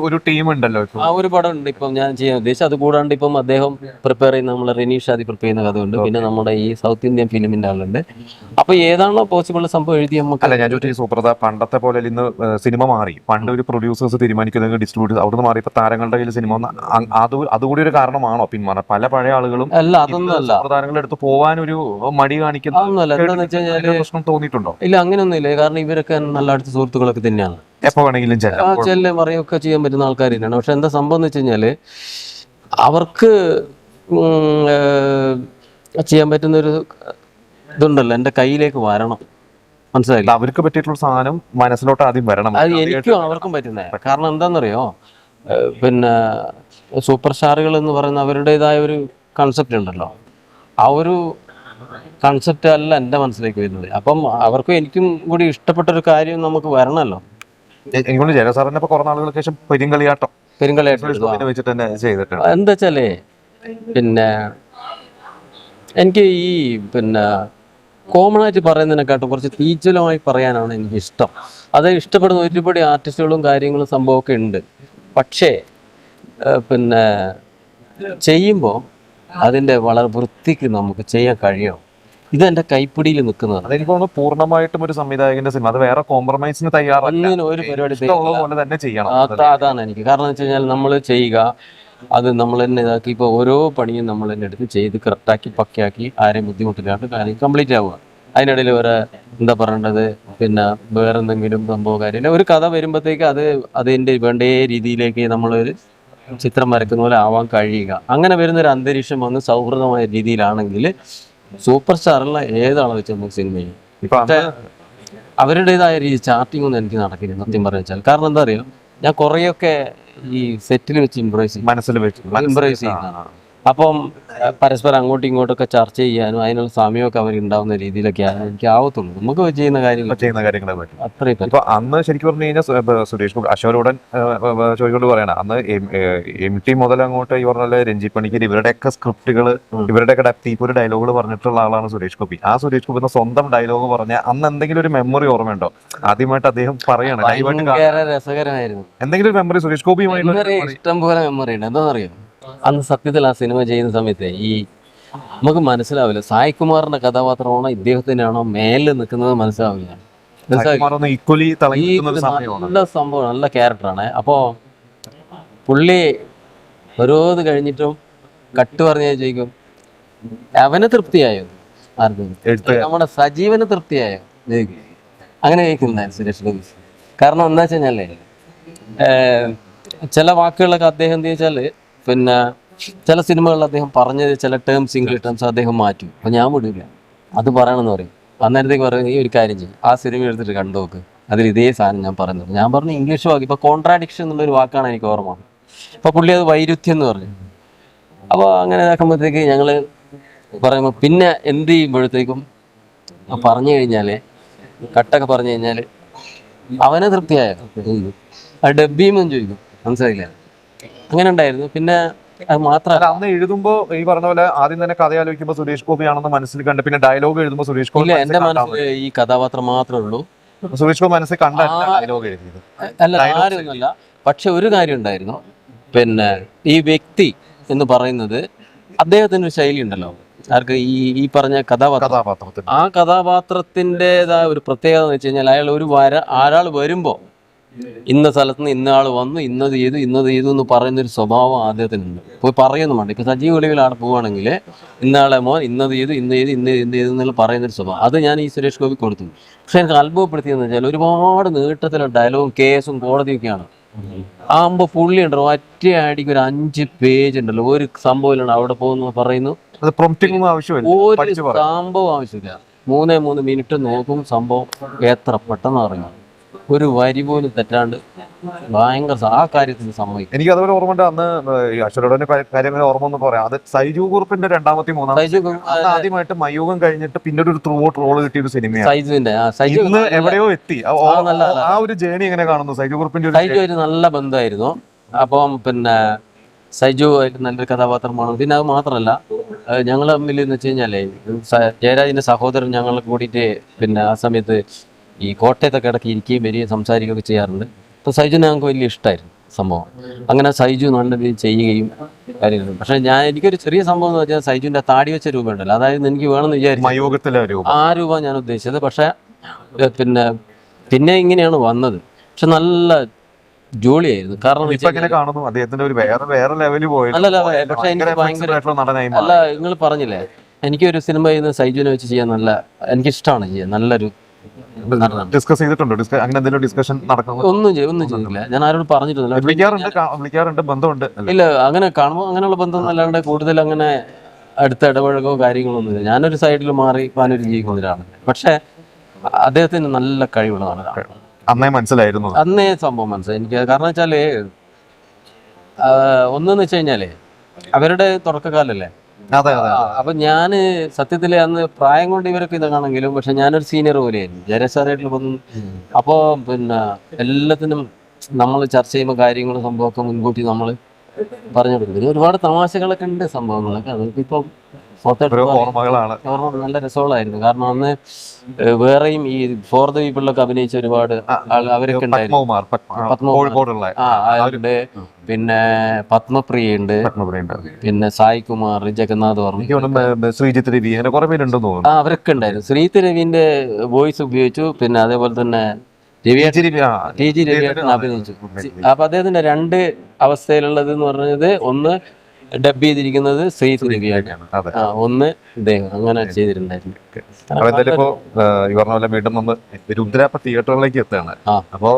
ഒരു ടീം ഉണ്ടല്ലോ, ആ ഒരു പടം ഉണ്ട് ഇപ്പം ഞാൻ ചെയ്യാൻ ഉദ്ദേശിച്ചത്. അത് കൂടാണ്ട് ഇപ്പം അദ്ദേഹം പ്രിപ്പയർ ചെയ്യുന്ന നമ്മളെ റെനീഷ് ആദി പ്രിപ്പയർ ചെയ്യുന്ന കഥയുണ്ട്. പിന്നെ നമ്മുടെ ഈ സൗത്ത് ഇന്ത്യൻ ഫിലിമിന്റെ ആളുണ്ട്. അപ്പൊ ഏതാണോ പോസിബിൾ സംഭവം എഴുതി നമുക്ക്. അല്ല ഞാൻ ചോദിച്ചു സൂപ്രത, പണ്ടത്തെ പോലെ ഇന്ന് സിനിമ മാറി. പണ്ട് ഒരു പ്രൊഡ്യൂസേഴ്സ് തീരുമാനിക്കുന്ന ഡിസ്ട്രിബ്യൂട്ടേഴ്സ്, അവിടുന്ന് മാറി ഇപ്പൊ താരങ്ങളുടെ കയ്യിൽ സിനിമ, അതുകൂടി ഒരു കാരണമാണോ പിന്മാറാൻ? പല പഴയ ആളുകളും അല്ല, അതൊന്നും അല്ല, താരങ്ങളുടെ അടുത്ത് പോകാൻ ഒരു മടി കാണിക്കുന്ന പ്രശ്നം തോന്നിയിട്ടുണ്ടോ? ഇല്ല, അങ്ങനെയൊന്നും ഇല്ല. കാരണം ഇവരൊക്കെ നല്ല അടുത്ത സുഹൃത്തുക്കളൊക്കെ തന്നെയാണ്. എപ്പോ വേണമെങ്കിലും ചെല്ലും പറയുകയൊക്കെ ചെയ്യാൻ പറ്റുന്ന ആൾക്കാർ തന്നെയാണ്. പക്ഷെ എന്താ സംഭവം എന്ന് വെച്ച് കഴിഞ്ഞാല് അവർക്ക് ചെയ്യാൻ പറ്റുന്ന ഒരു ഇതുണ്ടല്ലോ, എൻ്റെ കയ്യിലേക്ക് വരണം, മനസ്സിലായില്ല? അവർക്ക് പറ്റിയിട്ടുള്ള സാധനം മനസ്സിലോട്ട് ആദ്യം വരണം. അത് എനിക്കും അവർക്കും പറ്റുന്നേ. കാരണം എന്താണെന്നറിയോ, പിന്നെ സൂപ്പർ സ്റ്റാറുകൾ എന്ന് പറയുന്ന അവരുടേതായ ഒരു കൺസെപ്റ്റ് ഉണ്ടല്ലോ, ആ ഒരു കൺസെപ്റ്റ് അല്ല എൻ്റെ മനസ്സിലേക്ക് വരുന്നത്. അപ്പം അവർക്കും എനിക്കും കൂടി ഇഷ്ടപ്പെട്ടൊരു കാര്യം നമുക്ക് വരണമല്ലോ. എനിക്കൊണ്ട് ജയരാജ് സാറിനെ ഇപ്പൊ കുറെ നാളുകൾക്ക് ശേഷം പെരിങ്കളിയാട്ടം പെരുങ്കളിയായിട്ട് വെച്ചിട്ട് തന്നെ ചെയ്തിട്ടുണ്ട്. എന്താ വെച്ചാലേ പിന്നെ എനിക്ക് ഈ പിന്നെ കോമൺ ആയിട്ട് പറയുന്നതിനെക്കാട്ടും കുറച്ച് തീജ്വലമായി പറയാനാണ് എനിക്ക് ഇഷ്ടം. അത് ഇഷ്ടപ്പെടുന്ന ഒരുപാട് ആർട്ടിസ്റ്റുകളും കാര്യങ്ങളും സംഭവമൊക്കെ ഉണ്ട്. പക്ഷേ പിന്നെ ചെയ്യുമ്പോൾ അതിൻ്റെ വളരെ വൃത്തിക്ക് നമുക്ക് ചെയ്യാൻ കഴിയണം. ഇതെൻ്റെ കൈപ്പിടിയിൽ നിൽക്കുന്നതാണ്. അതെനിക്ക് തോന്നുന്നു പൂർണ്ണമായിട്ടും ഒരു സംവിധായകന്റെ സിനിമ അത് വേറെ കോംപ്രമൈസിന് തയ്യാറല്ല, ഒന്നിനും ഒരു പരിപാടി ഇഷ്ടമുള്ള പോലെ തന്നെ ചെയ്യണം. അതാണ് എനിക്ക്. കാരണം എന്ന് വെച്ച് കഴിഞ്ഞാൽ നമ്മൾ ചെയ്യുക, അത് നമ്മൾ തന്നെ ഇതാക്കി ഇപ്പോൾ ഓരോ പണിയും നമ്മൾ തന്നെ എടുത്ത് ചെയ്ത് കറക്റ്റാക്കി പക്കയാക്കി ആരെയും ബുദ്ധിമുട്ടില്ലാണ്ട് കാര്യം കംപ്ലീറ്റ് ആവുക. അതിനിടയിൽ ഒരു എന്താ പറയേണ്ടത് പിന്നെ വേറെ എന്തെങ്കിലും സംഭവം കാര്യമില്ല. ഒരു കഥ വരുമ്പോഴത്തേക്ക് അതിൻ്റെ വേണ്ടേ രീതിയിലേക്ക് നമ്മളൊരു ചിത്രം വരയ്ക്കുന്ന പോലെ ആവാൻ കഴിയുക. അങ്ങനെ വരുന്നൊരു അന്തരീക്ഷം വന്ന് സൗഹൃദമായ രീതിയിലാണെങ്കിൽ സൂപ്പർ സ്റ്റാറുള്ള ഏതാളെ വെച്ച് നമുക്ക് സിനിമ ചെയ്യും. ഇപ്പൊ അവരുടേതായ രീതി ചാർട്ടിംഗ് ഒന്നും എനിക്ക് നടക്കില്ല സത്യം പറഞ്ഞു വെച്ചാൽ. കാരണം എന്താ അറിയാം, ഞാൻ കുറേയൊക്കെ ഈ സെറ്റിൽ വെച്ച് ഇംപ്രൈസ് ചെയ്യും, മനസ്സിൽ വെച്ചു ഇംപ്രൈസ് ചെയ്യുന്നതാണ്. അപ്പം പരസ്പരം അങ്ങോട്ടും ഇങ്ങോട്ടൊക്കെ ചർച്ച ചെയ്യാനും അതിനുള്ള സമയമൊക്കെ അവർ ഉണ്ടാവുന്ന രീതിയിലൊക്കെ എനിക്ക് ആവത്തുള്ളൂ. നമുക്ക് ചെയ്യുന്ന കാര്യങ്ങളെ പറ്റും. അത്രയും പറ്റും. ഇപ്പൊ അന്ന് ശരിക്കും പറഞ്ഞു കഴിഞ്ഞാൽ സുരേഷ് ഗോപി അശോകൻ ചോദിക്കൊണ്ട് പറയണം, അന്ന് MT മുതൽ അങ്ങോട്ട് ഈ പറഞ്ഞ രഞ്ജി പണിക്കർ ഇവരുടെയൊക്കെ സ്ക്രിപ്റ്റുകൾ ഇവരുടെയൊക്കെ ഡെപ്തി ഒരു ഡയലോഗുകൾ പറഞ്ഞിട്ടുള്ള ആളാണ് സുരേഷ് ഗോപി. ആ സുരേഷ് ഗോപി സ്വന്തം ഡയലോഗ് പറഞ്ഞ അന്ന് എന്തെങ്കിലും ഒരു മെമ്മറി ഓർമ്മയുണ്ടോ? ആദ്യമായിട്ട് അദ്ദേഹം പറയാണ് രസകരമായിരുന്നു. എന്തെങ്കിലും ഒരു മെമ്മറി സുരേഷ് ഗോപിയുമായിട്ട്? ഇഷ്ടം പോലെ മെമ്മറി ഉണ്ട്. എന്താണെന്നറിയാം, അന്ന് സത്യത്തിൽ ആ സിനിമ ചെയ്യുന്ന സമയത്ത് നമുക്ക് മനസ്സിലാവില്ല സായ്കുമാറിന്റെ കഥാപാത്രമാണോ ഇദ്ദേഹത്തിനാണോ മേലിൽ നിൽക്കുന്നത് മനസ്സിലാവില്ല. നല്ല സംഭവം, നല്ല ക്യാരക്ടറാണ്. അപ്പോ പുള്ളി ഓരോന്ന് കഴിഞ്ഞിട്ടും കട്ട് പറഞ്ഞ ചോദിക്കും അവന് തൃപ്തിയായോ, ആർക്കും നമ്മുടെ സജീവന് തൃപ്തിയായോ അങ്ങനെ ചോദിക്കുന്നതായിരുന്നു സുരേഷ് ഗോപി. കാരണം എന്താ വെച്ച് കഴിഞ്ഞാലേ ചില വാക്കുകളൊക്കെ അദ്ദേഹം എന്താ വെച്ചാല് പിന്നെ ചില സിനിമകളിൽ അദ്ദേഹം പറഞ്ഞത് ചില ടേംസ് ഇംഗ്ലീഷ് ടേംസ് അദ്ദേഹം മാറ്റും. അപ്പൊ ഞാൻ വിടില്ല, അത് പറയണമെന്ന് പറയും. അന്നേരത്തേക്ക് പറയും ഈ ഒരു കാര്യം ചെയ്യും, ആ സിനിമ എടുത്തിട്ട് കണ്ടു നോക്ക്, അതിൽ ഇതേ സാധനം ഞാൻ പറഞ്ഞത്. ഞാൻ പറഞ്ഞു ഇംഗ്ലീഷ് വാക്ക്, ഇപ്പൊ കോൺട്രാഡിക്ഷൻ എന്നുള്ളൊരു വാക്കാണ് എനിക്ക് ഓർമ്മ. അപ്പൊ പുള്ളി അത് വൈരുദ്ധ്യം എന്ന് പറഞ്ഞു. അപ്പോൾ അങ്ങനെ ഇതാക്കുമ്പോഴത്തേക്ക് ഞങ്ങള് പറയുമ്പോൾ പിന്നെ എന്ത് ചെയ്യുമ്പോഴത്തേക്കും പറഞ്ഞു കഴിഞ്ഞാല് കട്ടൊക്കെ പറഞ്ഞു കഴിഞ്ഞാല് അവനെ തൃപ്തിയായോ ആ ഡബ്ബിയും ചോദിക്കും, മനസ്സിലായില്ല. അങ്ങനെ ഉണ്ടായിരുന്നു. പിന്നെ അത് മാത്രമല്ല അന്ന് എഴുതുമ്പോ ഈ പറഞ്ഞ പോലെ ആദ്യം തന്നെ കഥ ആലോചിക്കുമ്പോൾ സുരേഷ് ഗോപി ആണെന്ന് മനസ്സിൽ കണ്ട്, പിന്നെ ഡയലോഗ് എഴുതുമ്പോൾ സുരേഷ് ഗോപി ഇല്ല, എന്റെ മനസ്സിൽ ഈ കഥാപാത്രം മാത്രമേ ഉള്ളൂ. സുരേഷ് ഗോപി മനസ്സിൽ കണ്ട ഡയലോഗ് എഴുതിയത് അല്ല, ആരൊന്നുമല്ല. പക്ഷെ ഒരു കാര്യം ഉണ്ടായിരുന്നു, പിന്നെ ഈ വ്യക്തി എന്ന് പറയുന്നത് അദ്ദേഹത്തിന് ഒരു ശൈലി ഉണ്ടല്ലോ, ആർക്ക് ഈ പറഞ്ഞ കഥാപാത്രത്തിന്. ആ കഥാപാത്രത്തിൻ്റെതായ ഒരു പ്രത്യേകത എന്ന് വെച്ച് കഴിഞ്ഞാൽ അയാൾ ആരാൾ വരുമ്പോ ഇന്ന സ്ഥലത്ത് നിന്ന് ഇന്ന ആൾ വന്നു, ഇന്നത് ചെയ്തു എന്ന് പറയുന്നൊരു സ്വഭാവം അദ്ദേഹത്തിനുണ്ട്. പോയി പറയുന്നു വേണ്ട. ഇപ്പൊ സജീവ ഒളിവിലാണ് പോവുകയാണെങ്കിൽ ഇന്നാളെ മോൻ ഇന്നത് ചെയ്തു എന്നുള്ള പറയുന്നൊരു സ്വഭാവം അത് ഞാൻ ഈ സുരേഷ് ഗോപി കൊടുത്തു. പക്ഷെ എനിക്ക് അത്ഭുതപ്പെടുത്തിയെന്ന് വെച്ചാൽ ഒരുപാട് നീട്ടത്തിലുള്ള ഡയലോഗും കേസും കോടതിയൊക്കെയാണ്. ആകുമ്പോൾ പുള്ളി ഉണ്ടല്ലോ ഒറ്റ അടിക്ക് ഒരു 5 പേജ് ഉണ്ടല്ലോ, ഒരു സംഭവം അവിടെ പോകുന്നു പറയുന്നു, ഒരു സംഭവം ആവശ്യമില്ല. 3 മിനിറ്റ് നോക്കും, സംഭവം എത്ര പെട്ടെന്ന് അറിയാം. ഒരു വരി പോലും തെറ്റാണ്ട് ഭയങ്കര ആ കാര്യത്തിന് സമ്മതിക്കും. എനിക്ക് അതുപോലെ ഓർമ്മയുണ്ട്, അന്ന് അശ്വരോടെ കാര്യം ഓർമ്മ എന്ന് പറയാം, അത് സൈജു കുറുപ്പിന്റെ രണ്ടാമത്തെ ആദ്യമായിട്ട് മയൂകം കഴിഞ്ഞിട്ട് പിന്നെ ഒരു ത്രൂ ഔട്ട് റോള് കിട്ടിയ ഒരു സിനിമയാണ്. എവിടെയോ എത്തി. ആ ഒരു ജേണി എങ്ങനെ കാണുന്നു? സൈജു കുറുപ്പിന്റെ ഒരു നല്ല ബന്ധമായിരുന്നു. അപ്പം പിന്നെ സൈജു ആയിട്ട് നല്ലൊരു കഥാപാത്രമാണ്. പിന്നെ അത് മാത്രമല്ല ഞങ്ങൾ തമ്മിൽ എന്ന് വെച്ച് കഴിഞ്ഞാലേ ജയരാജിന്റെ സഹോദരൻ ഞങ്ങൾ കൂടിയിട്ട് പിന്നെ ആ സമയത്ത് ഈ കോട്ടയത്തൊക്കെ ഇടയ്ക്ക് ഇരിക്കുകയും വരികയും സംസാരിക്കുകയൊക്കെ ചെയ്യാറുണ്ട്. അപ്പോൾ സൈജുനെ ഞങ്ങൾക്ക് വലിയ ഇഷ്ടമായിരുന്നു സംഭവം. അങ്ങനെ സൈജു നല്ല രീതിയിൽ ചെയ്യുകയും കാര്യങ്ങളും. പക്ഷേ എനിക്കൊരു ചെറിയ സംഭവം എന്ന് വെച്ചാൽ സൈജുവിൻ്റെ താടി വെച്ച രൂപ ഉണ്ടല്ലോ, അതായത് എനിക്ക് വേണമെന്ന് വിചാരിച്ചു ആ രൂപ ഞാൻ ഉദ്ദേശിച്ചത്. പക്ഷേ പിന്നെ ഇങ്ങനെയാണ് വന്നത്. പക്ഷെ നല്ല ജോളിയായിരുന്നു. കാരണം അദ്ദേഹത്തിന്റെ ഒരു വേറെ ലെവലിൽ പോയി. അല്ല, പക്ഷെ എനിക്ക് ഭയങ്കര അല്ല, നിങ്ങൾ പറഞ്ഞില്ലേ എനിക്കൊരു സിനിമ ചെയ്യുന്ന സൈജുവിനെ വെച്ച് ചെയ്യാൻ എനിക്കിഷ്ടമാണ് ചെയ്യാൻ. നല്ലൊരു ഡിസ്കസ് ചെയ്തിട്ടുണ്ടോ? അങ്ങനെ എന്തെങ്കിലും ഡിസ്കഷൻ നടക്കുന്നു? ഒന്നും ചെയ്തില്ല. ഞാൻ ആരോട് പറഞ്ഞിട്ടില്ല. വിളിക്കാറുണ്ട്, ബന്ധമുണ്ട്. ഇല്ല, അങ്ങനെ കാണുമ്പോൾ അങ്ങനെയുള്ള ബന്ധം അല്ലാണ്ട് കൂടുതൽ അങ്ങനെ അടുത്ത ഇടപഴകോ കാര്യങ്ങളൊന്നും ഇല്ല. ഞാനൊരു സൈഡിൽ മാറി പാനൂരി ജീവിക്കുന്ന ഒരാളാണ്. പക്ഷെ അദ്ദേഹത്തിന് നല്ല കഴിവുള്ളതാണ്. അന്നേ സംഭവം മനസ്സിലായി എനിക്ക്. കാരണം വെച്ചാല് ഒന്നെന്ന് വെച്ച് കഴിഞ്ഞാല് അവരുടെ തുടക്കക്കാലല്ലേ, അതെ അതെ അപ്പൊ ഞാന് സത്യത്തില് അന്ന് പ്രായം കൊണ്ട് ഇവരൊക്കെ ഇതാണെങ്കിലും പക്ഷെ ഞാനൊരു സീനിയർ പോലെയായിരുന്നു ജയസാറായിട്ട് വന്നു. അപ്പോ പിന്നെ എല്ലാത്തിനും നമ്മൾ ചർച്ച ചെയ്യുമ്പോൾ കാര്യങ്ങളും സംഭവമൊക്കെ മുൻകൂട്ടി നമ്മൾ പറഞ്ഞു കൊടുക്കും. പിന്നെ ഒരുപാട് തമാശകളൊക്കെ ഉണ്ട്, സംഭവങ്ങളൊക്കെ അതൊക്കെ ഇപ്പം ഓർമ്മകളാണ്. ഓർമ്മ നല്ല രസമുള്ളായിരുന്നു. കാരണം അന്ന് വേറെയും ഈ ഫോർ ദ പീപ്പിളിലൊക്കെ അഭിനയിച്ച ഒരുപാട് അവരൊക്കെ ഉണ്ടായിരുന്നു. കോഴിക്കോടുള്ള അവരുണ്ട്, പിന്നെ പത്മപ്രിയ ഉണ്ട്, പിന്നെ സായി കുമാർ, ജഗന്നാഥ് വർമ്മ, ശ്രീജിത്ത് രവി, അങ്ങനെ കുറെ പേരുണ്ടെന്ന് തോന്നുന്നു. അവരൊക്കെ ഉണ്ടായിരുന്നു. ശ്രീജിത്ത് രവിന്റെ വോയിസ് ഉപയോഗിച്ചു. പിന്നെ അതേപോലെ തന്നെ ടി ജി രവിയേട്ടൻ അഭിനയിച്ചു. അപ്പൊ അദ്ദേഹത്തിന്റെ രണ്ട് അവസ്ഥയിലുള്ളത് എന്ന് പറഞ്ഞത്, ഒന്ന് ഡബ് ചെയ്തിരിക്കുന്നത് ശ്രീജിത്ത് രവിയായിട്ടാണ്, ഒന്ന് ഇദ്ദേഹം അങ്ങനെ ചെയ്തിട്ടുണ്ടായിരുന്നു. ഇപ്പോ ഈ പറഞ്ഞ പോലെ വീണ്ടും നമ്മൾ രുദ്രാപ്പ തിയേറ്ററുകളിലേക്ക് എത്തുകയാണ്. അപ്പോ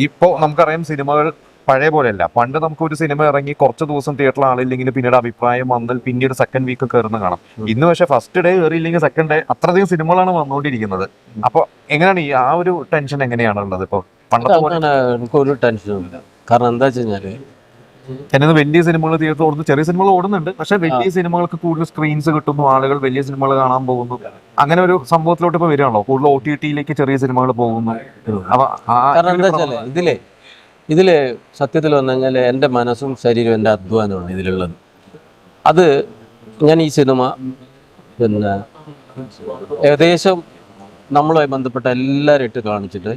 ഇപ്പോ നമുക്കറിയാം സിനിമകൾ പഴയ പോലെയല്ല. പണ്ട് നമുക്ക് ഒരു സിനിമ ഇറങ്ങി കുറച്ച് ദിവസം തിയേറ്ററിൽ ആളില്ലെങ്കിൽ പിന്നീട് അഭിപ്രായം വന്നാൽ പിന്നീട് സെക്കൻഡ് വീക്ക് കയറുന്ന കാണാം. ഇന്ന് പക്ഷേ ഫസ്റ്റ് ഡേ കയറിയില്ലെങ്കിൽ സെക്കൻഡ് ഡേ അത്രയധികം സിനിമകളാണ് വന്നുകൊണ്ടിരിക്കുന്നത്. അപ്പൊ എങ്ങനെയാണ് ഈ ആ ഒരു ടെൻഷൻ എങ്ങനെയാണ് ഉള്ളത് ഇപ്പൊ? പണ്ടത്തെ എനിക്കൊരു ടെൻഷനും ഇല്ല. കാരണം എന്താ വെച്ച് കഴിഞ്ഞാല് എന്നത് വലിയ സിനിമകൾ തിയേറ്ററിൽ ഓടുന്നു, ചെറിയ സിനിമകൾ ഓടുന്നുണ്ട്. പക്ഷെ വലിയ സിനിമകൾക്ക് കൂടുതൽ സ്ക്രീൻസ് കിട്ടുന്നു, ആളുകൾ വലിയ സിനിമകൾ കാണാൻ പോകുന്നു. അങ്ങനെ ഒരു സംഭവത്തിലോട്ട് ഇപ്പൊ വരികയാണല്ലോ. കൂടുതൽ OTT ചെറിയ സിനിമകൾ പോകുന്നു. അപ്പൊ കാരണം എന്താ വെച്ചാല് ഇതില് സത്യത്തിൽ വന്നു കഴിഞ്ഞാൽ എൻ്റെ മനസ്സും ശരീരവും എൻ്റെ അധ്വാനമാണ് ഇതിലുള്ളത്. അത് ഞാൻ ഈ സിനിമ പിന്നെ ഏകദേശം നമ്മളുമായി ബന്ധപ്പെട്ട എല്ലാവരും ഇട്ട് കാണിച്ചിട്ട്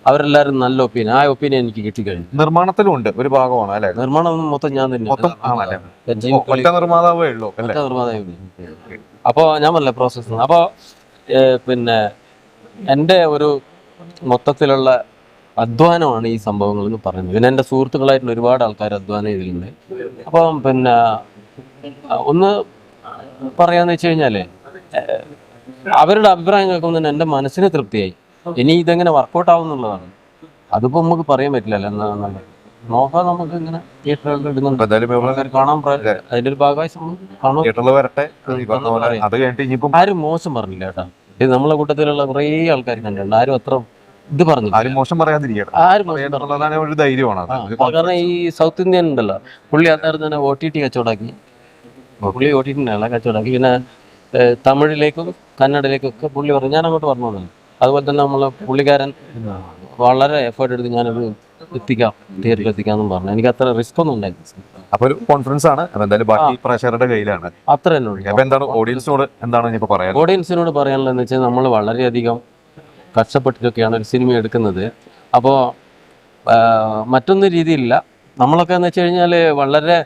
അവരെല്ലാവരും നല്ല ഒപ്പീനിയൻ, ആ ഒപ്പീനിയൻ എനിക്ക് കിട്ടിക്കഴിഞ്ഞു. നിർമ്മാണത്തിലും ഉണ്ട് ഒരു ഭാഗമാണ് അല്ലെ? നിർമ്മാണം മൊത്തം ഞാൻ തന്നെ. നിർമ്മാതാവേ ഉള്ളൂ. അപ്പോൾ ഞാൻ പറഞ്ഞ പ്രോസസ്സ്. അപ്പോൾ പിന്നെ എൻ്റെ ഒരു മൊത്തത്തിലുള്ള അധ്വാനമാണ് ഈ സംഭവങ്ങൾ എന്ന് പറയുന്നത്. പിന്നെ എൻ്റെ സുഹൃത്തുക്കളായിട്ടുള്ള ഒരുപാട് ആൾക്കാർ അധ്വാനം ഇതിലുണ്ട്. അപ്പം പിന്നെ ഒന്ന് പറയാന്ന് വെച്ച് കഴിഞ്ഞാല് അവരുടെ അഭിപ്രായം കേൾക്കുമ്പോൾ തന്നെ എൻ്റെ മനസ്സിന് തൃപ്തിയായി. ഇനി ഇതെങ്ങനെ വർക്കൗട്ട് ആവുന്നുള്ളതാണ്. അതിപ്പോ നമുക്ക് പറയാൻ പറ്റില്ലല്ലോ എന്നാണ് നോക്കാം. നമുക്ക് ഇങ്ങനെ തിയേറ്ററുകളിൽ ഇടുന്നുണ്ട്, കാണാൻ അതിന്റെ ഒരു ഭാഗമായി ആരും മോശം പറഞ്ഞില്ല കേട്ടോ. ഇത് നമ്മളെ കൂട്ടത്തിലുള്ള കുറേ ആൾക്കാർ കണ്ടുണ്ട്. ആരും അത്ര ഇത് പറഞ്ഞു, ആരും മോശം പറയാതിരിക്കണം. കാരണം ഈ സൗത്ത് ഇന്ത്യൻ ഉണ്ടല്ലോ, പുള്ളി അന്നേരം തന്നെ OTT കച്ചവടാക്കി. പുള്ളി OTT കച്ചവടാക്കി. പിന്നെ തമിഴിലേക്കും കന്നഡയിലേക്കും ഒക്കെ പുള്ളി പറഞ്ഞു. ഞാൻ അങ്ങോട്ട് പറഞ്ഞു. അതുപോലെ തന്നെ നമ്മളെ പുള്ളിക്കാരൻ വളരെ എഫേർട്ട് എടുത്ത് ഞാനത് എത്തിക്കാം, തിയേറ്ററിൽ എത്തിക്കാമെന്നും പറഞ്ഞു. എനിക്ക് അത്ര റിസ്ക് ഒന്നും ഉണ്ടായിരുന്നു. അപ്പൊ ഒരു കോൺഫിഡൻസ് ആണ്. ബാക്കി പ്രേക്ഷകരുടെ കയ്യിലാണ്. അത്ര തന്നെ ഉള്ളൂ. എന്താണ് ഓഡിയൻസിനോട് എന്താണ് പറയാൻ? ഓഡിയൻസിനോട് പറയാനുള്ളതെന്ന് വെച്ചാൽ നമ്മൾ വളരെയധികം കഷ്ടപ്പെട്ടിട്ടൊക്കെയാണ് ഒരു സിനിമ എടുക്കുന്നത്. അപ്പോൾ മറ്റൊന്നും രീതിയില്ല. നമ്മളൊക്കെ എന്ന് വെച്ച് കഴിഞ്ഞാൽ വളരെ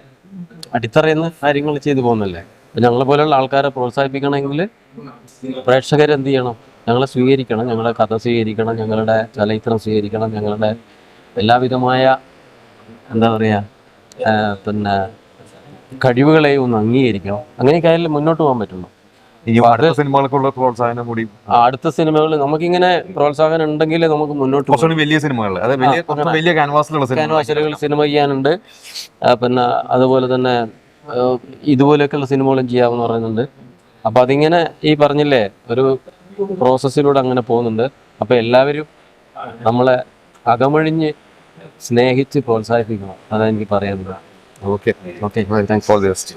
അടിത്തറയുന്ന കാര്യങ്ങൾ ചെയ്തു പോകുന്നല്ലേ. അപ്പം ഞങ്ങളെ പോലെയുള്ള ആൾക്കാരെ പ്രോത്സാഹിപ്പിക്കണമെങ്കിൽ പ്രേക്ഷകരെന്ത് ചെയ്യണം? ഞങ്ങളെ സ്വീകരിക്കണം, ഞങ്ങളുടെ കഥ സ്വീകരിക്കണം, ഞങ്ങളുടെ ചലച്ചിത്രം സ്വീകരിക്കണം, ഞങ്ങളുടെ എല്ലാവിധമായ എന്താ പറയുക പിന്നെ കഴിവുകളെയും ഒന്ന് അംഗീകരിക്കണം. അങ്ങനെയൊക്കെ ആയാലും മുന്നോട്ട് പോകാൻ പറ്റുള്ളൂ. സിനിമകൾക്കുള്ള പ്രോത്സാഹനം കൂടി അടുത്ത സിനിമകൾ നമുക്കിങ്ങനെ പ്രോത്സാഹനം ഉണ്ടെങ്കിൽ നമുക്ക് മുന്നോട്ട് പോകാം. വലിയ സിനിമകൾ, വലിയ ക്യാൻവാസുകൾ സിനിമ ചെയ്യാനുണ്ട്. പിന്നെ അതുപോലെ തന്നെ ഇതുപോലെയൊക്കെയുള്ള സിനിമകളും ചെയ്യാമെന്ന് പറയുന്നുണ്ട്. അപ്പൊ അതിങ്ങനെ ഈ പറഞ്ഞില്ലേ ഒരു പ്രോസസ്സിലൂടെ അങ്ങനെ പോകുന്നുണ്ട്. അപ്പൊ എല്ലാവരും നമ്മളെ അകമഴിഞ്ഞ് സ്നേഹിച്ച് പ്രോത്സാഹിപ്പിക്കണം. അതാണ് എനിക്ക് പറയാനുള്ളത്. Okay, thanks for this.